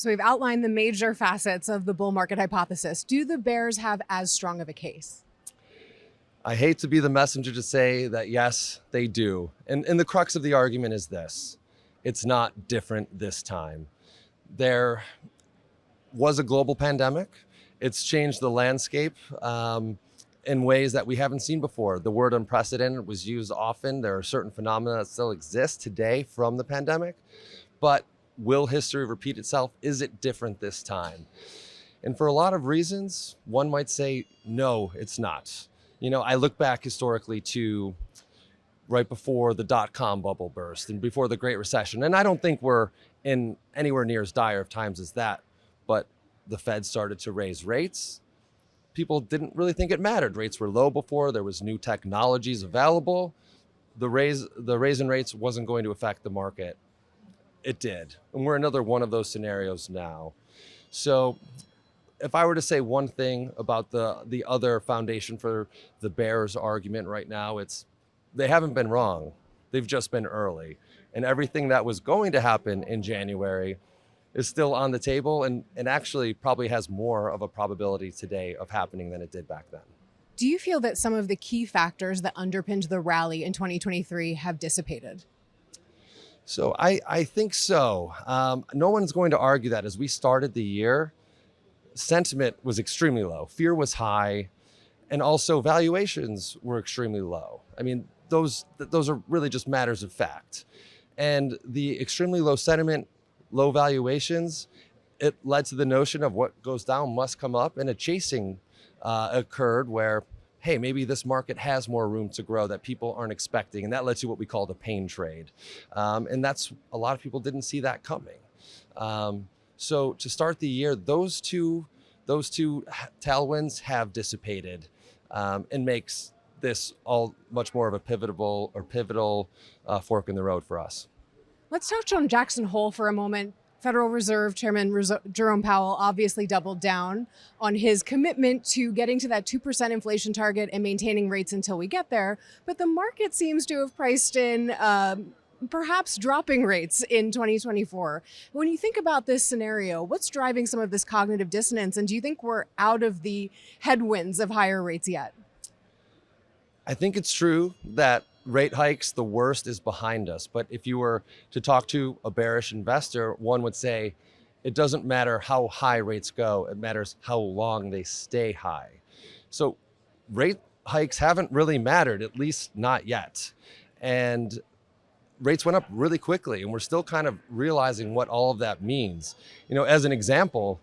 So we've outlined the major facets of the bull market hypothesis. Do the bears have as strong of a case? I hate to be the messenger to say that yes, they do. And the crux of the argument is this. It's not different this time. There was a global pandemic. It's changed the landscape in ways that we haven't seen before. The word unprecedented was used often. There are certain phenomena that still exist today from the pandemic, but will history repeat itself? Is it different this time? And for a lot of reasons, one might say, no, it's not. I look back historically to right before the dot-com bubble burst and before the Great Recession. And I don't think we're in anywhere near as dire of times as that, but the Fed started to raise rates. People didn't really think it mattered. Rates were low before, there was new technologies available. The raise in rates wasn't going to affect the market. It did. And we're another one of those scenarios now. So if I were to say one thing about the other foundation for the bears argument right now, it's they haven't been wrong. They've just been early. And everything that was going to happen in January is still on the table and actually probably has more of a probability today of happening than it did back then. Do you feel that some of the key factors that underpinned the rally in 2023 have dissipated? So I think so. No one's going to argue that as we started the year, sentiment was extremely low. Fear was high. And also valuations were extremely low. I mean, those are really just matters of fact. And the extremely low sentiment, low valuations, it led to the notion of what goes down must come up, and a chasing occurred where, hey, maybe this market has more room to grow that people aren't expecting. And that led to what we call the pain trade. And that's, a lot of people didn't see that coming. So to start the year, those two tailwinds have dissipated, and makes this all much more of a pivotal fork in the road for us. Let's touch on Jackson Hole for a moment. Federal Reserve Chairman Jerome Powell obviously doubled down on his commitment to getting to that 2% inflation target and maintaining rates until we get there. But the market seems to have priced in perhaps dropping rates in 2024. When you think about this scenario, what's driving some of this cognitive dissonance? And do you think we're out of the headwinds of higher rates yet? I think it's true that rate hikes, the worst is behind us. But if you were to talk to a bearish investor, one would say it doesn't matter how high rates go. It matters how long they stay high. So rate hikes haven't really mattered, at least not yet. And rates went up really quickly, and we're still kind of realizing what all of that means. As an example,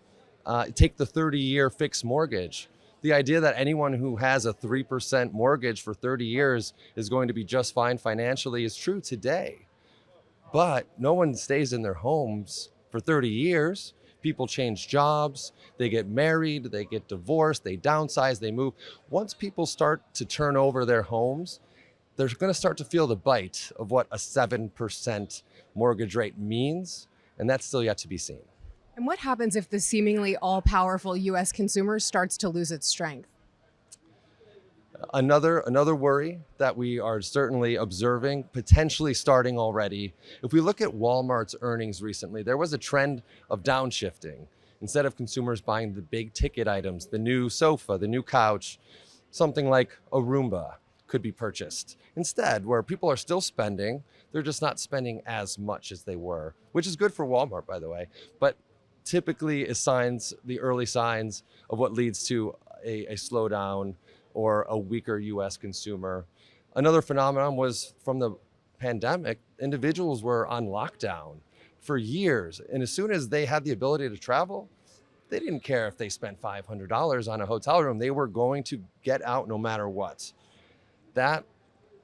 take the 30-year fixed mortgage. The idea that anyone who has a 3% mortgage for 30 years is going to be just fine financially is true today. But no one stays in their homes for 30 years. People change jobs, they get married, they get divorced, they downsize, they move. Once people start to turn over their homes, they're going to start to feel the bite of what a 7% mortgage rate means, and that's still yet to be seen. And what happens if the seemingly all-powerful U.S. consumer starts to lose its strength? Another worry that we are certainly observing, potentially starting already. If we look at Walmart's earnings recently, there was a trend of downshifting. Instead of consumers buying the big ticket items, the new sofa, the new couch, something like a Roomba could be purchased. Instead, where people are still spending, they're just not spending as much as they were, which is good for Walmart, by the way, but typically is the early signs of what leads to a slowdown or a weaker U.S. consumer. Another phenomenon was from the pandemic, individuals were on lockdown for years. And as soon as they had the ability to travel, they didn't care if they spent $500 on a hotel room. They were going to get out no matter what. That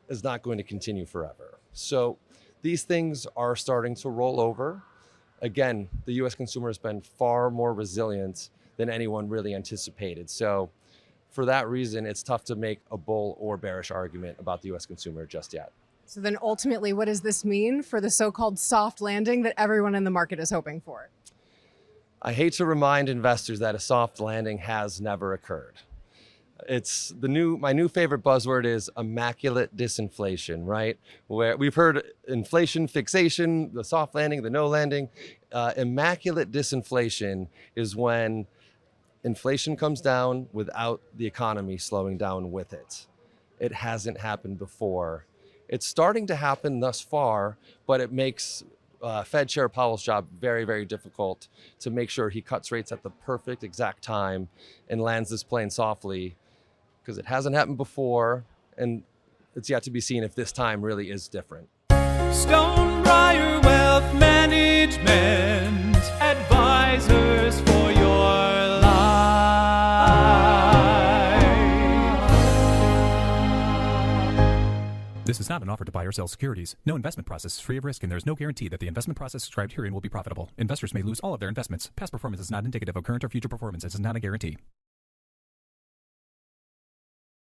is not going to continue forever. So these things are starting to roll over. Again, the U.S. consumer has been far more resilient than anyone really anticipated. So for that reason, it's tough to make a bull or bearish argument about the U.S. consumer just yet. So then ultimately, what does this mean for the so-called soft landing that everyone in the market is hoping for? I hate to remind investors that a soft landing has never occurred. It's my new favorite buzzword is immaculate disinflation, right? Where we've heard inflation fixation, the soft landing, the no landing. Immaculate disinflation is when inflation comes down without the economy slowing down with it. It hasn't happened before. It's starting to happen thus far, but it makes Fed Chair Powell's job very, very difficult to make sure he cuts rates at the perfect exact time and lands this plane softly, because it hasn't happened before, and it's yet to be seen if this time really is different. Stonebriar Wealth Management, advisors for your life. This is not an offer to buy or sell securities. No investment process is free of risk, and there is no guarantee that the investment process described herein will be profitable. Investors may lose all of their investments. Past performance is not indicative of current or future performance and is not a guarantee.